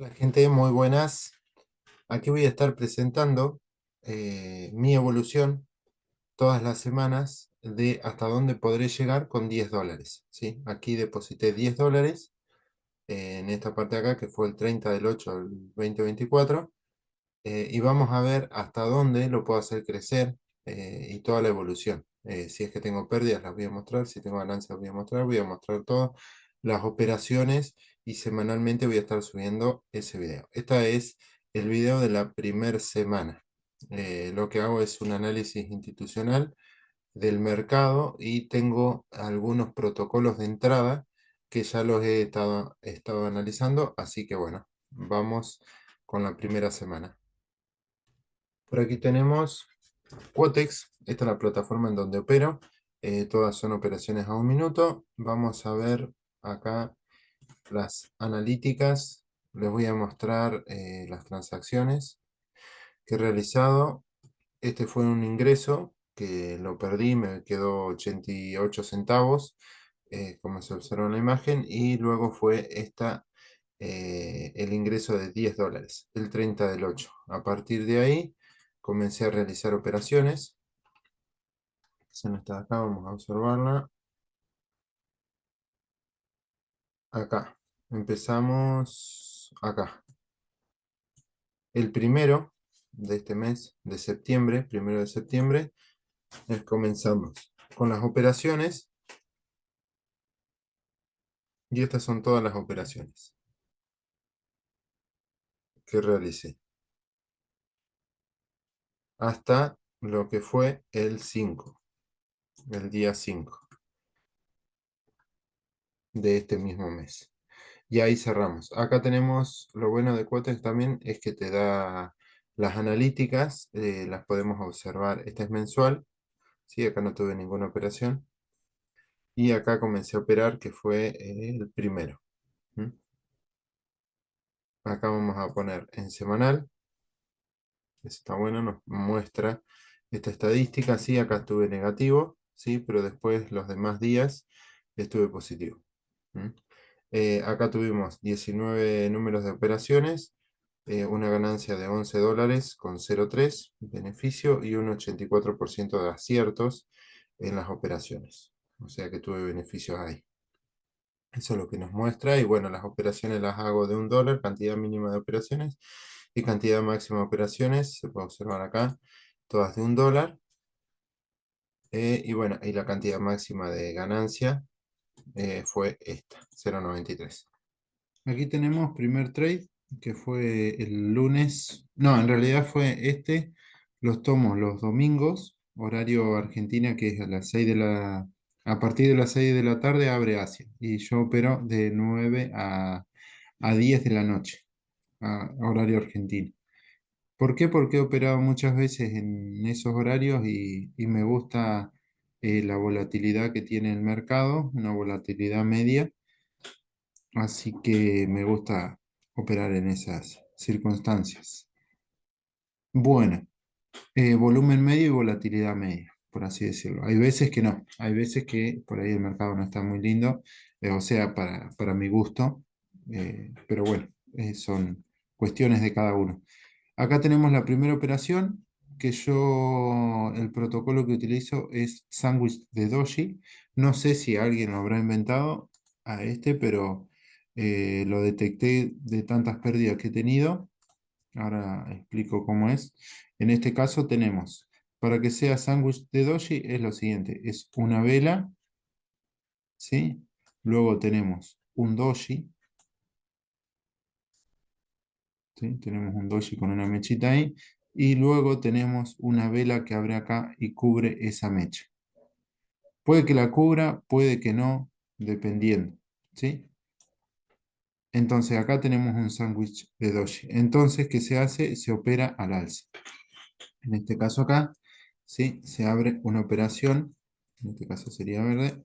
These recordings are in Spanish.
Hola gente, muy buenas. Aquí voy a estar presentando mi evolución todas las semanas de hasta dónde podré llegar con $10. ¿Sí? Aquí deposité $10 en esta parte de acá que fue el 30 del 8 del 2024, y vamos a ver hasta dónde lo puedo hacer crecer, y toda la evolución. Si es que tengo pérdidas las voy a mostrar, si tengo ganancias voy a mostrar todas las operaciones y semanalmente voy a estar subiendo ese video. Este es el video de la primera semana. Lo que hago es un análisis institucional del mercado y tengo algunos protocolos de entrada que ya los he estado analizando, así que bueno, vamos con la primera semana. Por aquí tenemos Quotex, esta es la plataforma en donde opero. Todas son operaciones a un minuto. Vamos a ver acá las analíticas. Les voy a mostrar las transacciones que he realizado. Este fue un ingreso que lo perdí, me quedó 88 centavos, como se observa en la imagen, y luego fue el ingreso de $10, el 30 del 8. A partir de ahí comencé a realizar operaciones. Se nos está acá, vamos a observarla. Acá, empezamos acá. El primero de este mes, de septiembre, primero de septiembre, comenzamos con las operaciones y estas son todas las operaciones que realicé hasta lo que fue el 5, el día 5 de este mismo mes. Y ahí cerramos. Acá tenemos, lo bueno de Quotex también es que te da las analíticas, las podemos observar. Este es mensual, ¿sí? Acá no tuve ninguna operación. Y acá comencé a operar, que fue el primero. ¿Mm? Acá vamos a poner en semanal. Eso está bueno, nos muestra esta estadística. Sí, acá estuve negativo, sí, pero después los demás días estuve positivo. ¿Mm? Acá tuvimos 19 números de operaciones, una ganancia de $11 con 0,3 beneficio y un 84% de aciertos en las operaciones. O sea que tuve beneficios ahí. Eso es lo que nos muestra. Y bueno, las operaciones las hago de $1, cantidad mínima de operaciones, y cantidad máxima de operaciones. Se puede observar acá, todas de $1. Y bueno, y la cantidad máxima de ganancia fue esta, 0,93. Aquí tenemos primer trade, que fue el lunes. No, en realidad fue este. Los tomo los domingos, horario Argentina, que es a las 6 de la... A partir de las 6 de la tarde abre Asia. Y yo opero de 9 a 10 de la noche, a horario argentino. ¿Por qué? Porque he operado muchas veces en esos horarios y me gusta la volatilidad que tiene el mercado, una volatilidad media. Así que me gusta operar en esas circunstancias. Bueno, volumen medio y volatilidad media, por así decirlo. Hay veces que no, hay veces que por ahí el mercado no está muy lindo, o sea, para mi gusto, pero bueno, son cuestiones de cada uno. Acá tenemos la primera operación, que yo, el protocolo que utilizo es sándwich de doji. No sé si alguien lo habrá inventado a este, pero lo detecté de tantas pérdidas que he tenido. Ahora explico cómo es. En este caso tenemos, para que sea sándwich de doji, es lo siguiente, es una vela, ¿sí? Luego tenemos un doji, ¿sí? Tenemos un doji con una mechita ahí, y luego tenemos una vela que abre acá y cubre esa mecha. Puede que la cubra, puede que no, dependiendo, ¿sí? Entonces acá tenemos un sándwich de doji. Entonces, ¿qué se hace? Se opera al alza. En este caso acá, ¿sí? Se abre una operación, en este caso sería verde,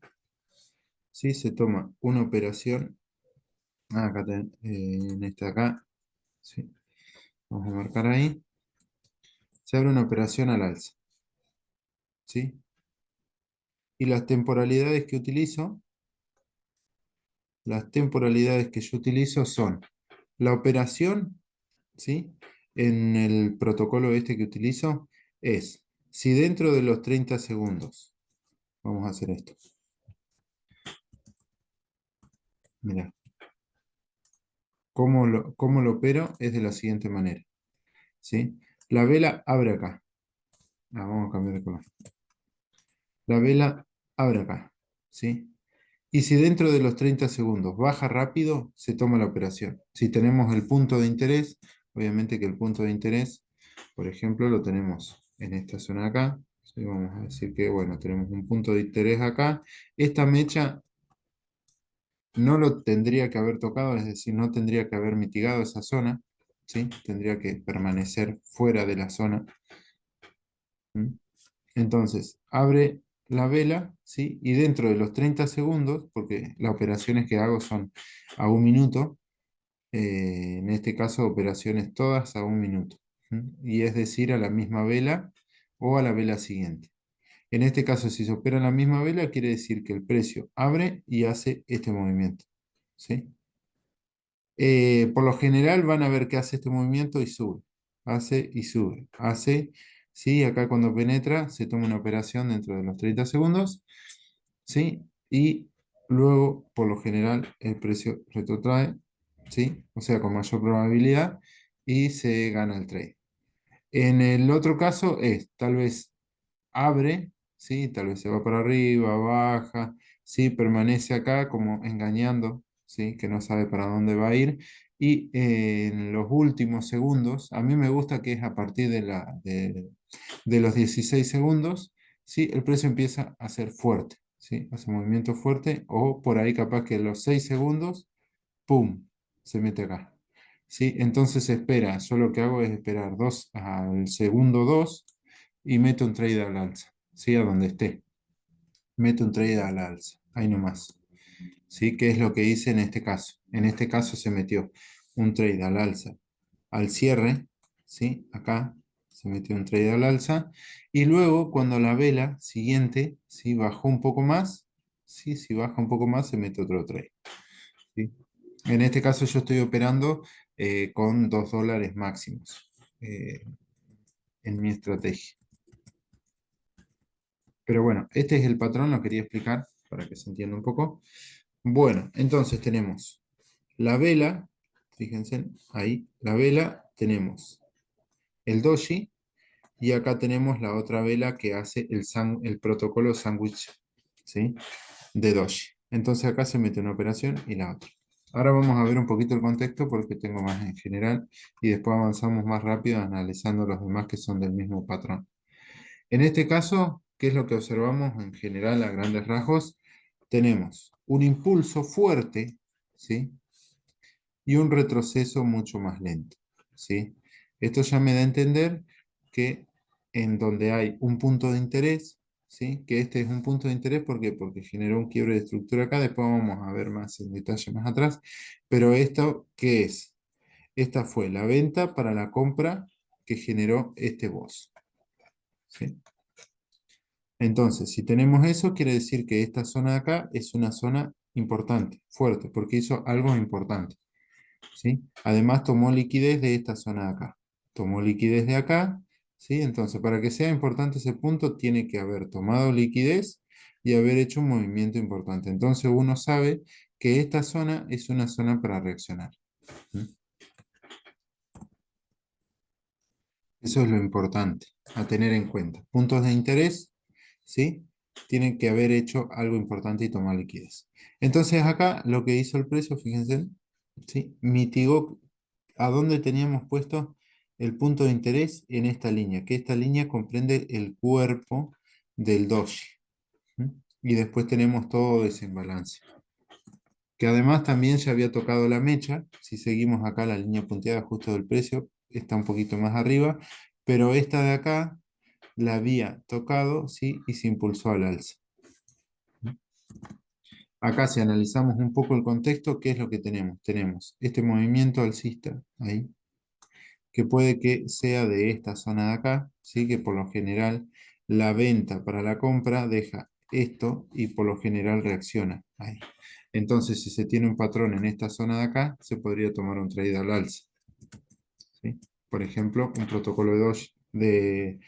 ¿sí? Se toma una operación, en esta acá, ¿sí? Vamos a marcar ahí, se abre una operación al alza, ¿sí? Y las temporalidades que yo utilizo son La operación, ¿sí? En el protocolo este que utilizo es, si dentro de los 30 segundos, vamos a hacer esto, mira, cómo lo opero es de la siguiente manera, ¿sí? La vela abre acá. Vamos a cambiar de color. La vela abre acá, ¿sí? Y si dentro de los 30 segundos baja rápido, se toma la operación. Si tenemos el punto de interés, obviamente que el punto de interés, por ejemplo, lo tenemos en esta zona de acá. ¿Sí? Vamos a decir que, bueno, tenemos un punto de interés acá. Esta mecha no lo tendría que haber tocado, es decir, no tendría que haber mitigado esa zona, ¿sí? Tendría que permanecer fuera de la zona. ¿Mm? Entonces, abre la vela, ¿sí? Y dentro de los 30 segundos, porque las operaciones que hago son a 1 minuto, en este caso operaciones todas a 1 minuto, ¿m? Y es decir, a la misma vela o a la vela siguiente. En este caso, si se opera en la misma vela, quiere decir que el precio abre y hace este movimiento, ¿sí? Por lo general van a ver que hace este movimiento y sube, hace y sube, hace, ¿sí? Acá cuando penetra se toma una operación dentro de los 30 segundos, ¿sí? Y luego, por lo general, el precio retrotrae, ¿sí? O sea, con mayor probabilidad y se gana el trade. En el otro caso es, tal vez abre, ¿sí? Tal vez se va para arriba, baja, ¿sí? Permanece acá como engañando, ¿sí? Que no sabe para dónde va a ir. Y en los últimos segundos, a mí me gusta que es a partir de los 16 segundos, ¿sí? El precio empieza a ser fuerte, ¿sí? Hace movimiento fuerte o por ahí capaz que en los 6 segundos, ¡pum! Se mete acá. ¿Sí? Entonces espera, yo lo que hago es esperar al segundo 2 y meto un trade al alza, ¿sí? A donde esté. Meto un trade al alza, ahí nomás. ¿Sí? ¿Qué es lo que hice en este caso? En este caso se metió un trade al alza al cierre, ¿sí? Acá se metió un trade al alza. Y luego cuando la vela siguiente, ¿sí? Bajó un poco más, ¿sí? Si baja un poco más se mete otro trade, ¿sí? En este caso yo estoy operando con $2 máximos eh, en mi estrategia. Pero bueno, este es el patrón, lo quería explicar para que se entienda un poco. Bueno, entonces tenemos la vela, fíjense ahí, la vela, tenemos el doji y acá tenemos la otra vela que hace el protocolo sándwich, ¿sí? De doji. Entonces acá se mete una operación y la otra. Ahora vamos a ver un poquito el contexto porque tengo más en general y después avanzamos más rápido analizando los demás que son del mismo patrón. En este caso, ¿qué es lo que observamos en general a grandes rasgos? Tenemos un impulso fuerte, ¿sí? Y un retroceso mucho más lento, ¿sí? Esto ya me da a entender que en donde hay un punto de interés, ¿sí? Que este es un punto de interés, ¿por qué? Porque generó un quiebre de estructura acá, después vamos a ver más en detalle más atrás, pero esto, ¿qué es? Esta fue la venta para la compra que generó este boss, ¿sí? Entonces, si tenemos eso, quiere decir que esta zona de acá es una zona importante, fuerte, porque hizo algo importante, ¿sí? Además, tomó liquidez de esta zona de acá. Tomó liquidez de acá, ¿sí? Entonces, para que sea importante ese punto, tiene que haber tomado liquidez y haber hecho un movimiento importante. Entonces, uno sabe que esta zona es una zona para reaccionar. ¿Mm? Eso es lo importante a tener en cuenta. Puntos de interés, ¿sí? Tienen que haber hecho algo importante y tomar liquidez. Entonces acá lo que hizo el precio, fíjense, ¿sí? Mitigó a dónde teníamos puesto el punto de interés en esta línea, que esta línea comprende el cuerpo del doji. ¿Mm? Y después tenemos todo ese imbalance. Que además también ya había tocado la mecha, si seguimos acá la línea punteada justo del precio, está un poquito más arriba, pero esta de acá la había tocado, ¿sí? Y se impulsó al alza. Acá si analizamos un poco el contexto, ¿qué es lo que tenemos? Tenemos este movimiento alcista ahí, que puede que sea de esta zona de acá, ¿sí? Que por lo general la venta para la compra deja esto y por lo general reacciona ahí. Entonces, si se tiene un patrón en esta zona de acá, se podría tomar un trade al alza, ¿sí? Por ejemplo, un protocolo de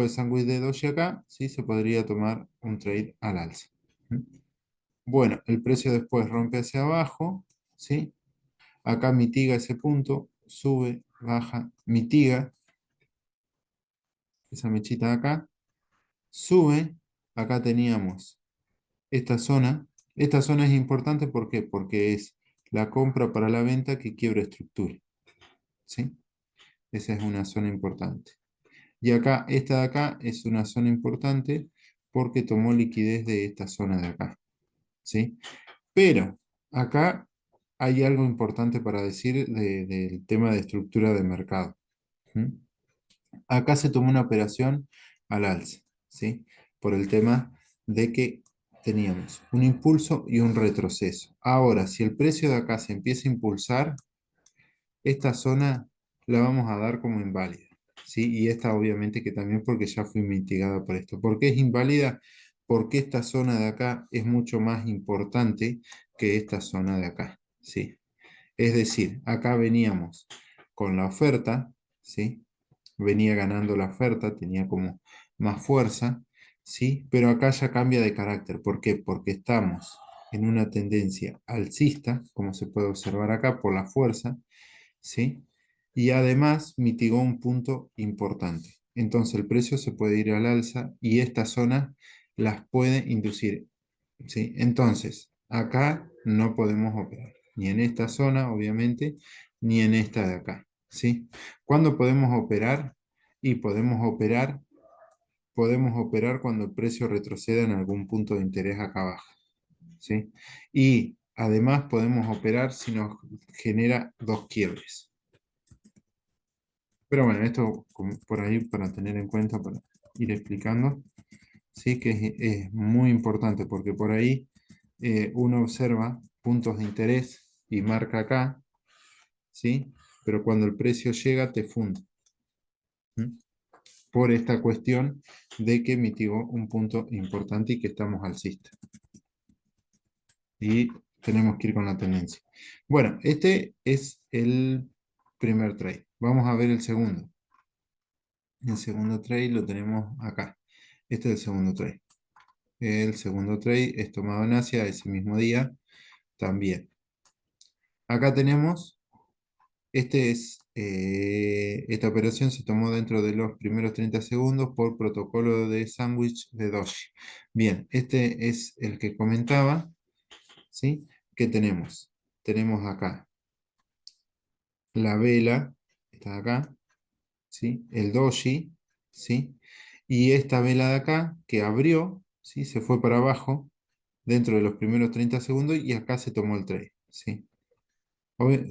sándwich de Doji acá, ¿sí? Se podría tomar un trade al alza. ¿Mm? Bueno, el precio después rompe hacia abajo, ¿sí? Acá mitiga ese punto, sube, baja, mitiga esa mechita de acá, sube, acá teníamos esta zona. Esta zona es importante, ¿por qué? Porque es la compra para la venta que quiebra estructura, ¿sí? Esa es una zona importante. Y acá, esta de acá es una zona importante porque tomó liquidez de esta zona de acá, ¿sí? Pero acá hay algo importante para decir del tema de estructura de mercado. ¿Mm? Acá se tomó una operación al alza, ¿sí? Por el tema de que teníamos un impulso y un retroceso. Ahora, si el precio de acá se empieza a impulsar, esta zona la vamos a dar como inválida, ¿sí? Y esta obviamente que también porque ya fui mitigada por esto. ¿Por qué es inválida? Porque esta zona de acá es mucho más importante que esta zona de acá, ¿sí? Es decir, acá veníamos con la oferta, ¿sí? Venía ganando la oferta, tenía como más fuerza, ¿sí? Pero acá ya cambia de carácter. ¿Por qué? Porque estamos en una tendencia alcista, como se puede observar acá, por la fuerza, ¿sí? Y además mitigó un punto importante. Entonces el precio se puede ir al alza y esta zona las puede inducir, ¿sí? Entonces, acá no podemos operar, ni en esta zona, obviamente, ni en esta de acá, ¿sí? ¿Cuándo podemos operar? Y podemos operar cuando el precio retroceda en algún punto de interés acá abajo, ¿sí? Y además podemos operar si nos genera dos quiebres. Pero bueno, esto por ahí para tener en cuenta, para ir explicando, sí que es muy importante porque por ahí uno observa puntos de interés y marca acá, ¿sí? Pero cuando el precio llega te funde. ¿Mm? Por esta cuestión de que mitigó un punto importante y que estamos alcista. Y tenemos que ir con la tendencia. Bueno, este es el primer trade. Vamos a ver el segundo. El segundo trade lo tenemos acá. Este es el segundo trade. El segundo trade es tomado en Asia ese mismo día también. Acá tenemos, esta operación se tomó dentro de los primeros 30 segundos por protocolo de sándwich de Doji. Bien, este es el que comentaba, ¿sí? ¿Qué tenemos? Tenemos acá la vela, está acá, ¿sí? El Doji, ¿sí? Y esta vela de acá que abrió, ¿sí? Se fue para abajo dentro de los primeros 30 segundos y acá se tomó el trade, ¿sí?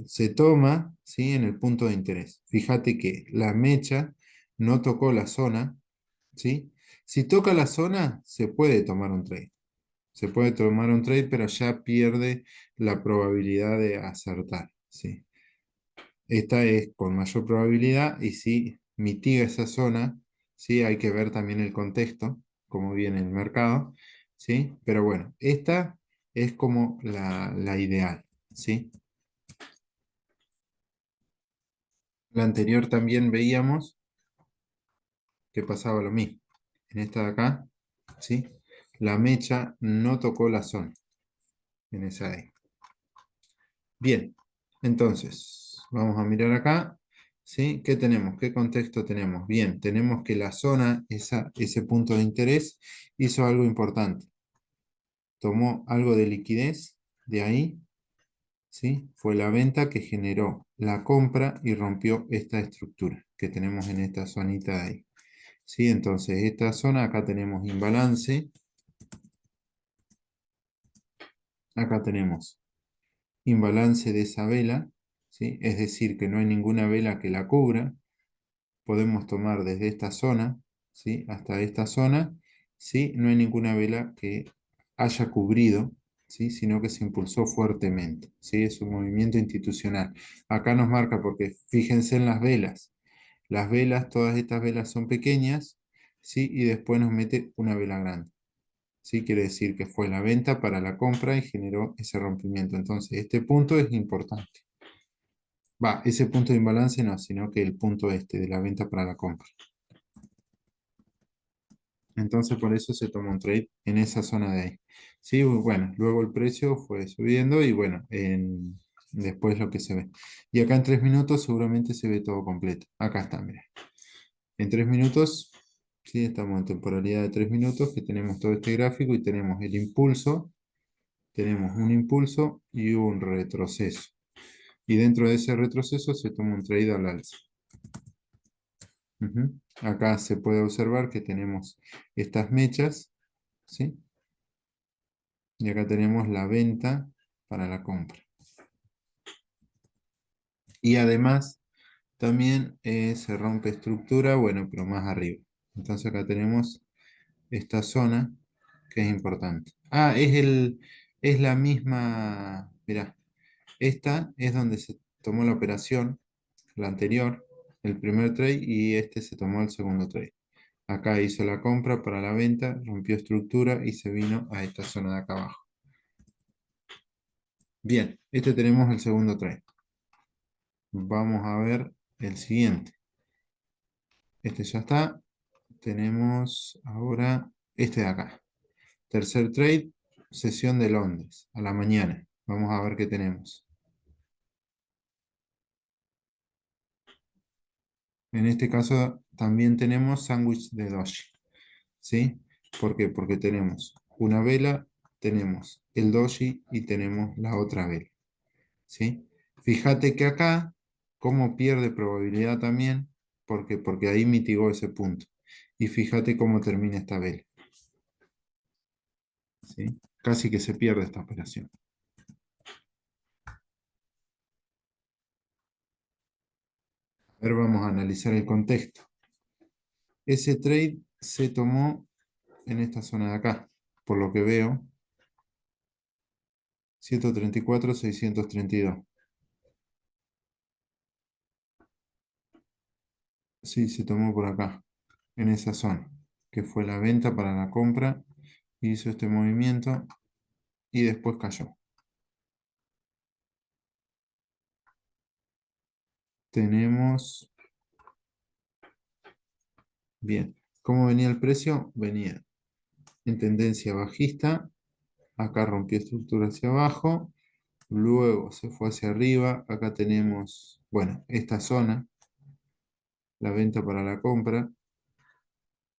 Se toma, ¿sí? En el punto de interés. Fíjate que la mecha no tocó la zona, ¿sí? Si toca la zona, se puede tomar un trade. Se puede tomar un trade, pero ya pierde la probabilidad de acertar, ¿sí? Esta es con mayor probabilidad y si mitiga esa zona, ¿sí? Hay que ver también el contexto, cómo viene el mercado, ¿sí? Pero bueno, esta es como la ideal, ¿sí? La anterior también veíamos que pasaba lo mismo. En esta de acá, ¿sí? La mecha no tocó la zona en esa de ahí. Bien, entonces, vamos a mirar acá, ¿sí? ¿Qué tenemos? ¿Qué contexto tenemos? Bien, tenemos que la zona, ese punto de interés, hizo algo importante. Tomó algo de liquidez de ahí, ¿sí? Fue la venta que generó la compra y rompió esta estructura que tenemos en esta zonita de ahí. ¿Sí? Entonces, esta zona, acá tenemos imbalance, acá tenemos imbalance de esa vela, ¿sí? Es decir, que no hay ninguna vela que la cubra. Podemos tomar desde esta zona, ¿sí? Hasta esta zona, ¿sí? No hay ninguna vela que haya cubrido, ¿sí? Sino que se impulsó fuertemente, ¿sí? Es un movimiento institucional. Acá nos marca porque fíjense en las velas. Las velas, todas estas velas son pequeñas, ¿sí? Y después nos mete una vela grande. ¿sí? Quiere decir que fue la venta para la compra y generó ese rompimiento. Entonces, este punto es importante. Va, ese punto de imbalance no, sino que el punto este de la venta para la compra. Entonces, por eso se tomó un trade en esa zona de ahí. Sí, bueno, luego el precio fue subiendo y bueno, después lo que se ve. Y acá en 3 minutos seguramente se ve todo completo. Acá está, mira. En 3 minutos, sí, estamos en temporalidad de 3 minutos, que tenemos todo este gráfico y tenemos el impulso, tenemos un impulso y un retroceso. Y dentro de ese retroceso se toma un trade al alza. Ujú. Acá se puede observar que tenemos estas mechas, ¿sí? Y acá tenemos la venta para la compra. Y además, también se rompe estructura, bueno, pero más arriba. Entonces acá tenemos esta zona que es importante. Ah, es la misma, mirá, esta es donde se tomó la operación, la anterior, el primer trade, y este se tomó el segundo trade. Acá hizo la compra para la venta, rompió estructura y se vino a esta zona de acá abajo. Bien, este tenemos el segundo trade. Vamos a ver el siguiente. Este ya está. Tenemos ahora este de acá. Tercer trade, sesión de Londres, a la mañana. Vamos a ver qué tenemos. En este caso también tenemos sándwich de doji. ¿Sí? ¿Por qué? Porque tenemos una vela, tenemos el doji y tenemos la otra vela. ¿Sí? Fíjate que acá, cómo pierde probabilidad también, porque ahí mitigó ese punto. Y fíjate cómo termina esta vela. ¿Sí? Casi que se pierde esta operación. A ver, vamos a analizar el contexto. Ese trade se tomó en esta zona de acá, por lo que veo, 134, 632. Sí, se tomó por acá, en esa zona, que fue la venta para la compra, hizo este movimiento y después cayó. Tenemos, bien, ¿cómo venía el precio? Venía en tendencia bajista, acá rompió estructura hacia abajo, luego se fue hacia arriba, acá tenemos, bueno, esta zona, la venta para la compra,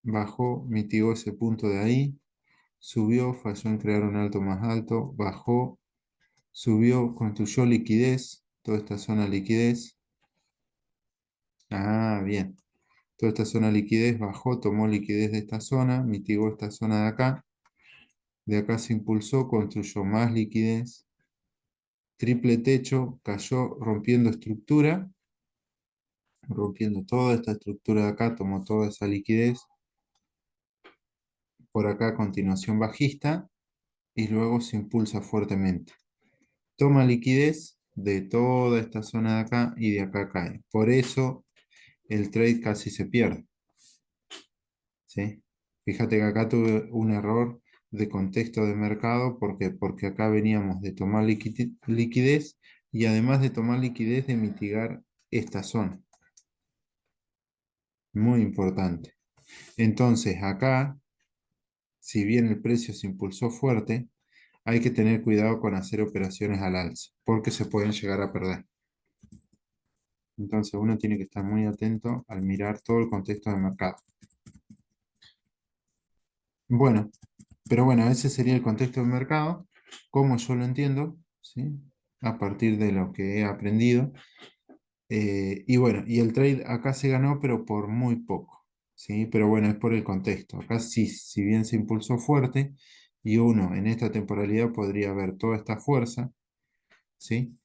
bajó, mitigó ese punto de ahí, subió, falló en crear un alto más alto, bajó, subió, construyó liquidez, toda esta zona liquidez. Ah, bien. Toda esta zona liquidez bajó, tomó liquidez de esta zona, mitigó esta zona de acá. De acá se impulsó, construyó más liquidez. Triple techo, cayó rompiendo estructura, rompiendo toda esta estructura de acá, tomó toda esa liquidez. Por acá continuación bajista y luego se impulsa fuertemente. Toma liquidez de toda esta zona de acá y de acá cae. Por eso el trade casi se pierde. ¿Sí? Fíjate que acá tuve un error de contexto de mercado porque acá veníamos de tomar liquidez y además de tomar liquidez de mitigar esta zona. Muy importante. Entonces acá, si bien el precio se impulsó fuerte, hay que tener cuidado con hacer operaciones al alza porque se pueden llegar a perder. Entonces uno tiene que estar muy atento al mirar todo el contexto de mercado. Bueno, pero bueno, ese sería el contexto del mercado, como yo lo entiendo, ¿sí? A partir de lo que he aprendido. Y bueno, y el trade acá se ganó, pero por muy poco, ¿sí? Pero bueno, es por el contexto. Acá sí, si bien se impulsó fuerte, y uno en esta temporalidad podría ver toda esta fuerza, ¿sí?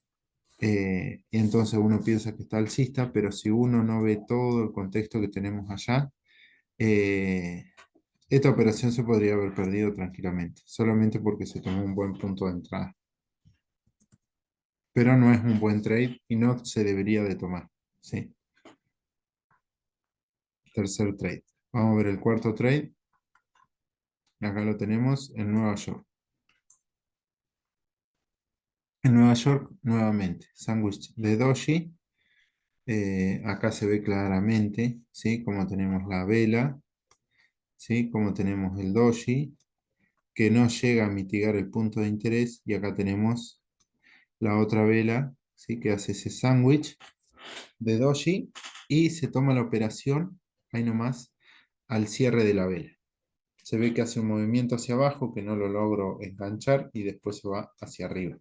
Y entonces uno piensa que está alcista, pero si uno no ve todo el contexto que tenemos allá, eh, esta operación se podría haber perdido tranquilamente, solamente porque se tomó un buen punto de entrada. Pero no es un buen trade y no se debería de tomar. ¿Sí? Tercer trade. Vamos a ver el cuarto trade. Acá lo tenemos en Nueva York. En Nueva York, nuevamente, sándwich de doji. Acá se ve claramente, ¿sí? Como tenemos la vela, ¿sí? Como tenemos el doji, que no llega a mitigar el punto de interés. Y acá tenemos la otra vela, ¿sí? Que hace ese sándwich de doji y se toma la operación, ahí nomás, al cierre de la vela. Se ve que hace un movimiento hacia abajo que no lo logro enganchar y después se va hacia arriba.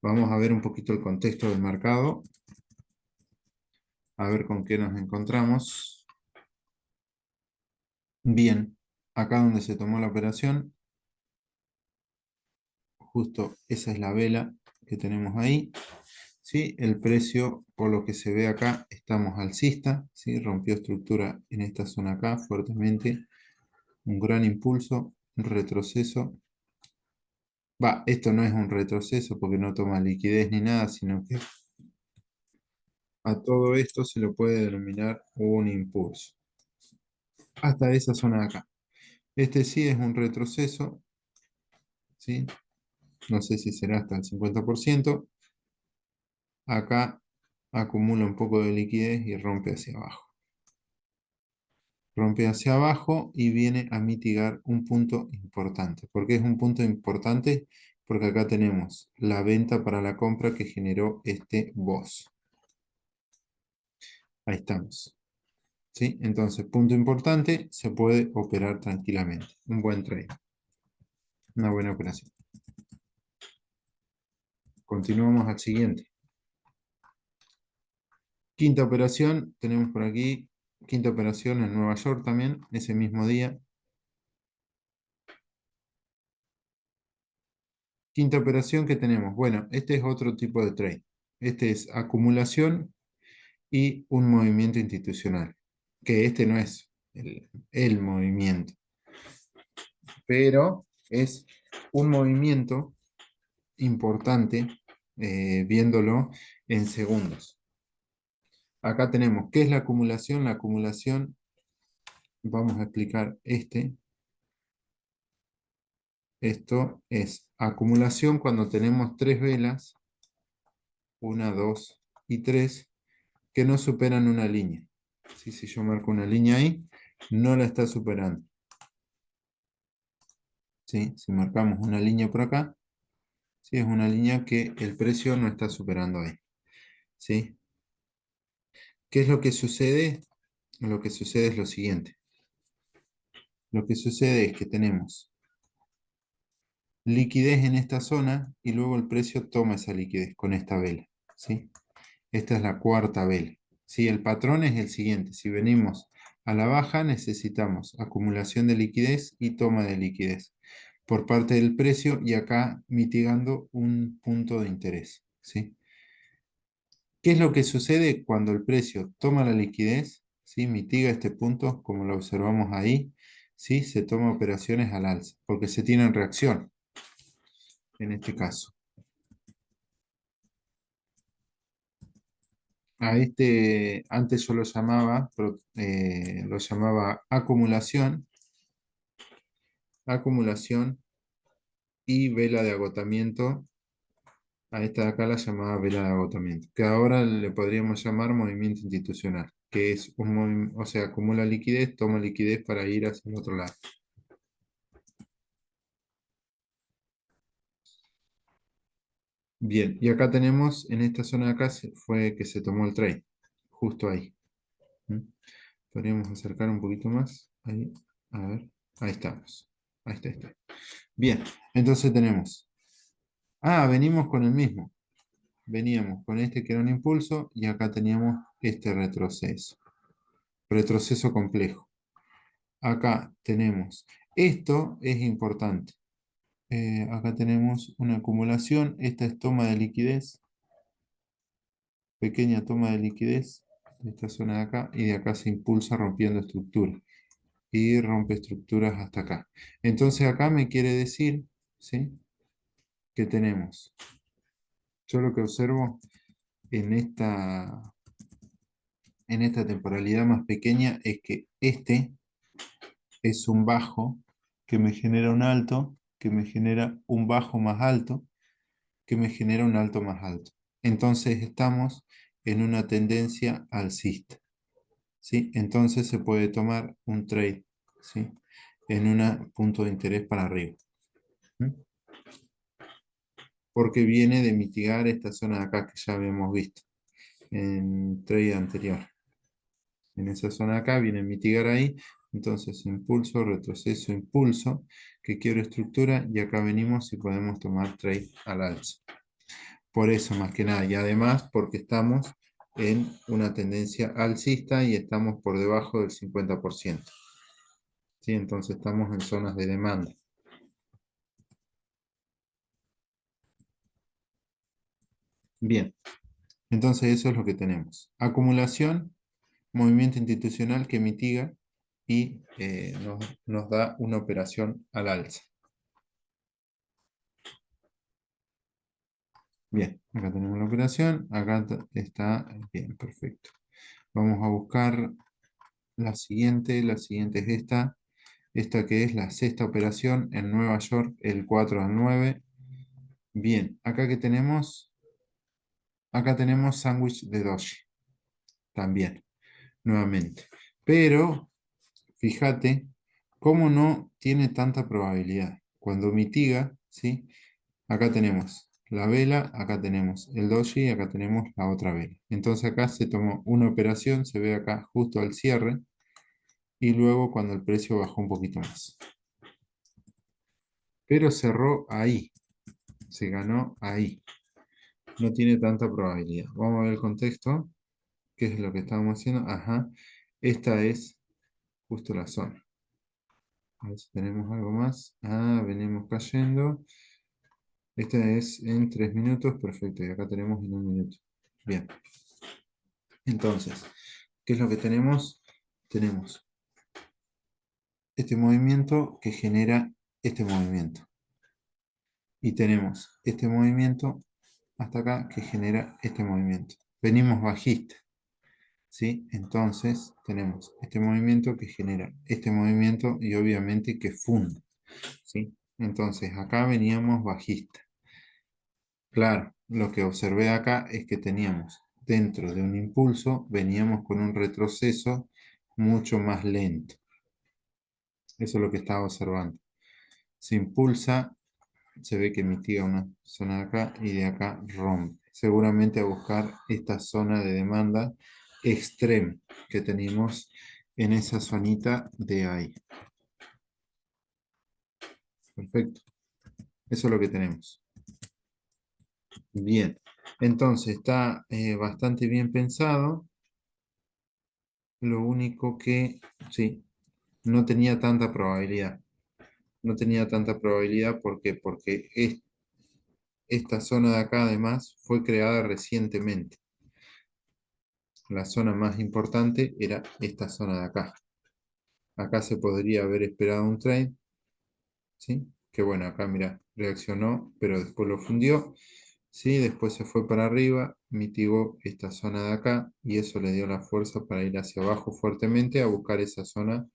Vamos a ver un poquito el contexto del mercado, a ver con qué nos encontramos. Bien, acá donde se tomó la operación, justo esa es la vela que tenemos ahí. ¿Sí? El precio, por lo que se ve acá, estamos alcista, ¿sí? Rompió estructura en esta zona acá fuertemente, un gran impulso, un retroceso. Esto no es un retroceso porque no toma liquidez ni nada, sino que a todo esto se lo puede denominar un impulso. Hasta esa zona de acá. Este sí es un retroceso, ¿sí? No sé si será hasta el 50%. Acá acumula un poco de liquidez y rompe hacia abajo. Rompe hacia abajo y viene a mitigar un punto importante. ¿Por qué es un punto importante? Porque acá tenemos la venta para la compra que generó este BOS. Ahí estamos. ¿Sí? Entonces, punto importante, se puede operar tranquilamente. Un buen trade. Una buena operación. Continuamos al siguiente. Quinta operación, tenemos por aquí, quinta operación en Nueva York también, ese mismo día. Quinta operación que tenemos, bueno, este es otro tipo de trade. Este es acumulación y un movimiento institucional, que este no es el movimiento, pero es un movimiento importante viéndolo en segundos. Acá tenemos, ¿qué es la acumulación? La acumulación, vamos a explicar esto es acumulación cuando tenemos tres velas, una, dos y tres, que no superan una línea. ¿Sí? Si yo marco una línea ahí, no la está superando. ¿Sí? Si marcamos una línea por acá, ¿sí? Es una línea que el precio no está superando ahí. ¿Sí? ¿Qué es lo que sucede? Lo que sucede es lo siguiente. Lo que sucede es que tenemos liquidez en esta zona y luego el precio toma esa liquidez con esta vela. ¿Sí? Esta es la cuarta vela. ¿Sí? El patrón es el siguiente. Si venimos a la baja, necesitamos acumulación de liquidez y toma de liquidez por parte del precio y acá mitigando un punto de interés. ¿Sí? ¿Qué es lo que sucede cuando el precio toma la liquidez? ¿Sí? Mitiga este punto, como lo observamos ahí. ¿Sí? Se toma operaciones al alza, porque se tienen reacción en este caso. A este, antes yo lo llamaba acumulación y vela de agotamiento. A esta de acá la llamaba vela de agotamiento, que ahora le podríamos llamar movimiento institucional, que es un movimiento, o sea, acumula liquidez, toma liquidez para ir hacia el otro lado. Bien, y acá tenemos, en esta zona de acá fue que se tomó el trade, justo ahí. ¿Mm? Podríamos acercar un poquito más. Ahí, a ver, ahí estamos. Ahí está, ahí está. Bien, entonces tenemos. Venimos con el mismo. Veníamos con este que era un impulso y acá teníamos este retroceso. Retroceso complejo. Acá tenemos. Esto es importante. Acá tenemos una acumulación. Esta es toma de liquidez. Pequeña toma de liquidez de esta zona de acá y de acá se impulsa rompiendo estructura y rompe estructuras hasta acá. Entonces acá me quiere decir, ¿sí? Que tenemos. Yo lo que observo en esta temporalidad más pequeña es que este es un bajo que me genera un alto, que me genera un bajo más alto, que me genera un alto más alto. Entonces estamos en una tendencia alcista, ¿sí? Entonces se puede tomar un trade, ¿sí? En un punto de interés para arriba. ¿Mm? Porque viene de mitigar esta zona de acá que ya habíamos visto en trade anterior. En esa zona de acá viene a mitigar ahí, entonces impulso, retroceso, impulso, que quiero estructura, y acá venimos y podemos tomar trade al alza. Por eso más que nada, y además porque estamos en una tendencia alcista y estamos por debajo del 50%. ¿Sí? Entonces estamos en zonas de demanda. Bien, entonces eso es lo que tenemos. Acumulación, movimiento institucional que mitiga y nos da una operación al alza. Bien, acá tenemos la operación, acá está bien, perfecto. Vamos a buscar la siguiente es esta que es la sexta operación en Nueva York, el 4 al 9. Bien, acá tenemos sándwich de doji, también, nuevamente. Pero, fíjate, cómo no tiene tanta probabilidad. Cuando mitiga, ¿sí? Acá tenemos la vela, acá tenemos el doji, acá tenemos la otra vela. Entonces acá se tomó una operación, se ve acá justo al cierre, y luego cuando el precio bajó un poquito más. Pero cerró ahí, se ganó ahí. No tiene tanta probabilidad. Vamos a ver el contexto, qué es lo que estábamos haciendo. Ajá, esta es justo la zona. A ver si tenemos algo más. Ah, venimos cayendo. Esta es en 3 minutos, perfecto. Y acá tenemos en 1 minuto. Bien. Entonces, ¿qué es lo que tenemos? Tenemos este movimiento que genera este movimiento. Y tenemos este movimiento hasta acá que genera este movimiento. Venimos bajista, ¿sí? Entonces tenemos este movimiento que genera este movimiento y obviamente que funde, ¿sí? Entonces acá veníamos bajista. Claro, lo que observé acá es que teníamos dentro de un impulso, veníamos con un retroceso mucho más lento. Eso es lo que estaba observando. Se impulsa, se ve que mitiga una zona de acá y de acá rompe. Seguramente a buscar esta zona de demanda extrema que tenemos en esa zonita de ahí. Perfecto. Eso es lo que tenemos. Bien. Entonces está bastante bien pensado. Lo único que, sí, no tenía tanta probabilidad. No tenía tanta probabilidad porque esta zona de acá además fue creada recientemente. La zona más importante era esta zona de acá. Acá se podría haber esperado un trade, ¿sí? Que bueno, acá mira, reaccionó, pero después lo fundió, ¿sí? Después se fue para arriba, mitigó esta zona de acá y eso le dio la fuerza para ir hacia abajo fuertemente a buscar esa zona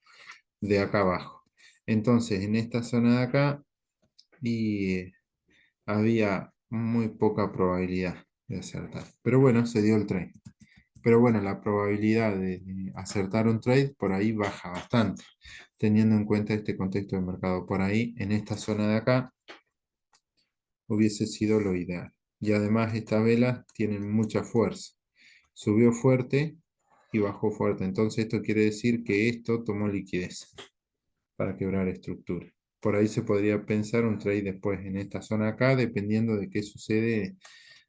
de acá abajo. Entonces, en esta zona de acá y había muy poca probabilidad de acertar. Pero bueno, se dio el trade. Pero bueno, la probabilidad de acertar un trade por ahí baja bastante, teniendo en cuenta este contexto de mercado. Por ahí, en esta zona de acá, hubiese sido lo ideal. Y además estas velas tienen mucha fuerza. Subió fuerte y bajó fuerte. Entonces esto quiere decir que esto tomó liquidez para quebrar estructura. Por ahí se podría pensar un trade después en esta zona acá, dependiendo de qué sucede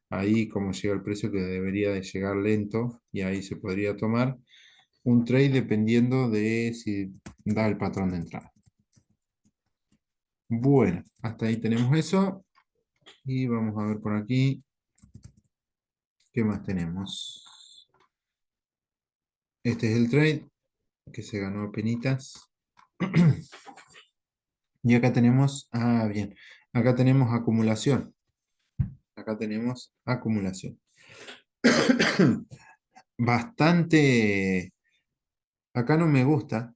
ahí, cómo llega el precio que debería de llegar lento, y ahí se podría tomar un trade dependiendo de si da el patrón de entrada. Bueno, hasta ahí tenemos eso. Y vamos a ver por aquí, ¿qué más tenemos? Este es el trade que se ganó a penitas. Y acá tenemos, bien, acá tenemos acumulación. Acá tenemos acumulación. Bastante, acá no me gusta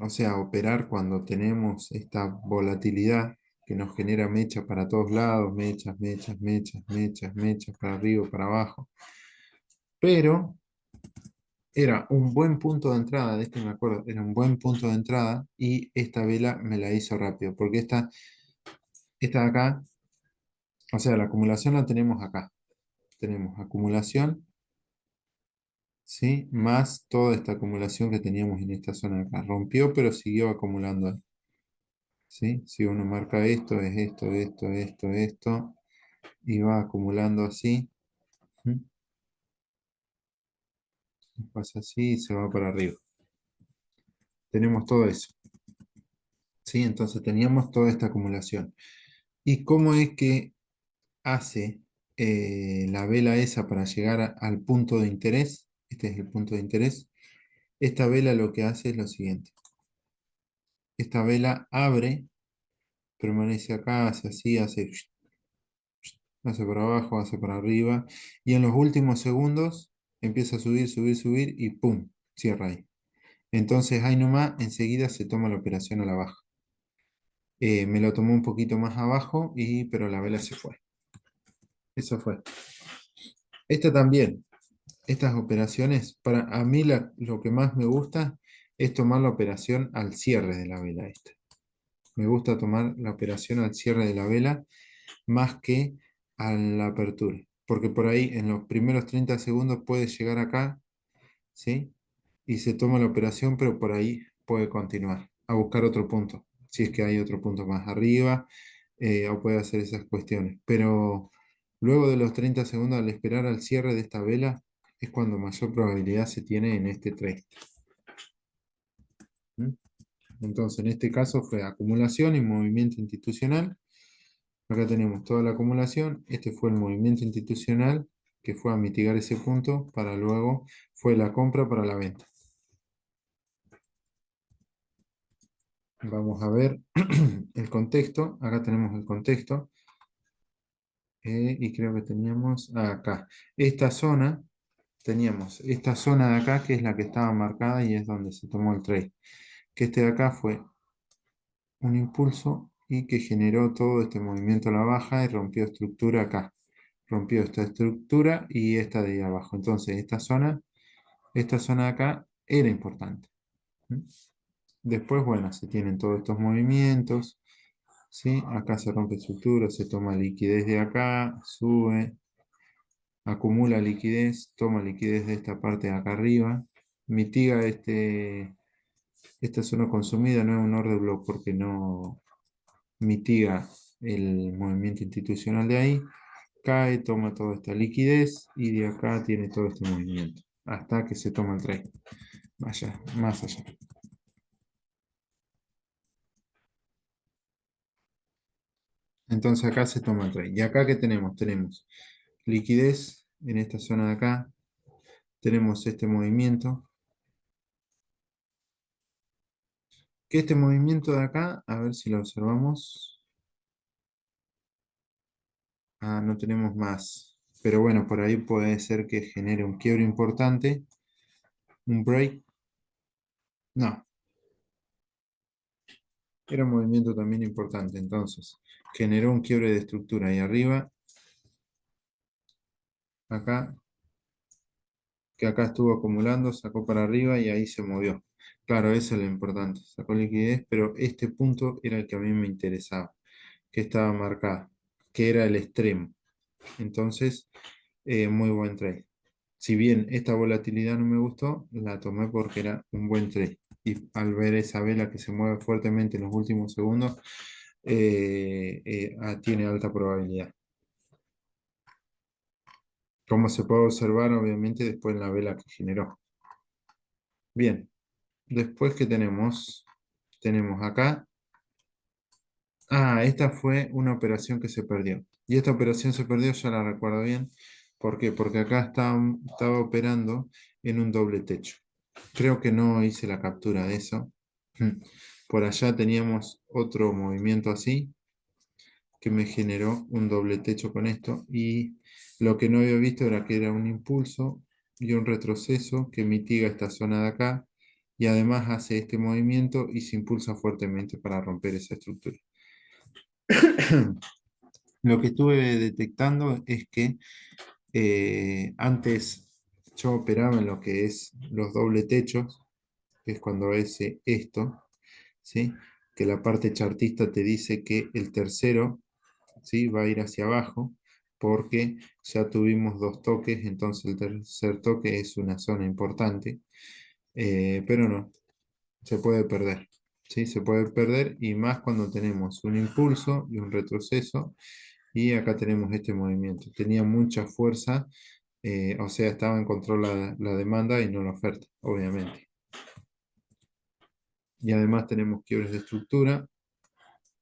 O sea, operar cuando tenemos esta volatilidad que nos genera mechas para todos lados, mechas, mechas, mechas, mechas, mechas, para arriba, para abajo. Pero era un buen punto de entrada, de este me acuerdo, era un buen punto de entrada y esta vela me la hizo rápido, porque esta de acá, o sea, la acumulación la tenemos acá. Tenemos acumulación, ¿sí? Más toda esta acumulación que teníamos en esta zona de acá. Rompió, pero siguió acumulando, ¿sí? Si uno marca esto, es esto, esto, esto, esto, y va acumulando así, ¿sí? Pasa así y se va para arriba. Tenemos todo eso, ¿sí? Entonces teníamos toda esta acumulación. ¿Y cómo es que hace la vela esa para llegar al punto de interés? Este es el punto de interés. Esta vela lo que hace es lo siguiente. Esta vela abre, permanece acá, hace así, hace para abajo, hace para arriba, y en los últimos segundos empieza a subir, subir, subir y ¡pum! Cierra ahí. Entonces ahí nomás, enseguida se toma la operación a la baja. Me lo tomó un poquito más abajo, pero la vela se fue. Eso fue. Esta también, estas operaciones, para a mí lo que más me gusta es tomar la operación al cierre de la vela esta. Me gusta tomar la operación al cierre de la vela más que a la apertura. Porque por ahí en los primeros 30 segundos puede llegar acá, ¿sí? Y se toma la operación, pero por ahí puede continuar a buscar otro punto, si es que hay otro punto más arriba, o puede hacer esas cuestiones. Pero luego de los 30 segundos, al esperar al cierre de esta vela, es cuando mayor probabilidad se tiene en este trade. ¿Mm? Entonces, en este caso fue acumulación y movimiento institucional. Acá tenemos toda la acumulación. Este fue el movimiento institucional que fue a mitigar ese punto para luego fue la compra para la venta. Vamos a ver el contexto. Acá tenemos el contexto. Y creo que teníamos acá. Esta zona, teníamos esta zona de acá que es la que estaba marcada y es donde se tomó el trade. Que este de acá fue un impulso y que generó todo este movimiento a la baja y rompió estructura acá. Rompió esta estructura y esta de ahí abajo. Entonces, esta zona de acá era importante. ¿Mm? Después, bueno, se tienen todos estos movimientos, ¿sí? Acá se rompe estructura, se toma liquidez de acá, sube, acumula liquidez, toma liquidez de esta parte de acá arriba, mitiga esta zona consumida, no es un order block porque no mitiga el movimiento institucional de ahí, cae, toma toda esta liquidez y de acá tiene todo este movimiento, hasta que se toma el trade. Vaya, más allá. Entonces acá se toma el trade. ¿Y acá qué tenemos? Tenemos liquidez en esta zona de acá. Tenemos este movimiento. Que este movimiento de acá, a ver si lo observamos. Ah, no tenemos más. Pero bueno, por ahí puede ser que genere un quiebre importante. Un break. No, era un movimiento también importante. Entonces, generó un quiebre de estructura ahí arriba. Acá, que acá estuvo acumulando, sacó para arriba y ahí se movió. Claro, eso es lo importante. Sacó liquidez, pero este punto era el que a mí me interesaba, que estaba marcado, que era el extremo. Entonces, muy buen trade. Si bien esta volatilidad no me gustó, la tomé porque era un buen trade. Y al ver esa vela que se mueve fuertemente en los últimos segundos, tiene alta probabilidad. Como se puede observar, obviamente, después en la vela que generó. Bien, después que tenemos acá. Ah, esta fue una operación que se perdió. Y esta operación se perdió, ya la recuerdo bien. ¿Por qué? Porque acá estaba operando en un doble techo. Creo que no hice la captura de eso. Por allá teníamos otro movimiento así que me generó un doble techo con esto. Y lo que no había visto era que era un impulso y un retroceso que mitiga esta zona de acá y además hace este movimiento y se impulsa fuertemente para romper esa estructura. Lo que estuve detectando es que antes yo operaba en lo que es los doble techos, que es cuando es esto, ¿sí? Que la parte chartista te dice que el tercero, ¿sí? Va a ir hacia abajo porque ya tuvimos dos toques, entonces el tercer toque es una zona importante, pero no, se puede perder. ¿Sí? Se puede perder y más cuando tenemos un impulso y un retroceso y acá tenemos este movimiento. Tenía mucha fuerza, o sea, estaba en control la demanda y no la oferta, obviamente. Y además tenemos quiebres de estructura,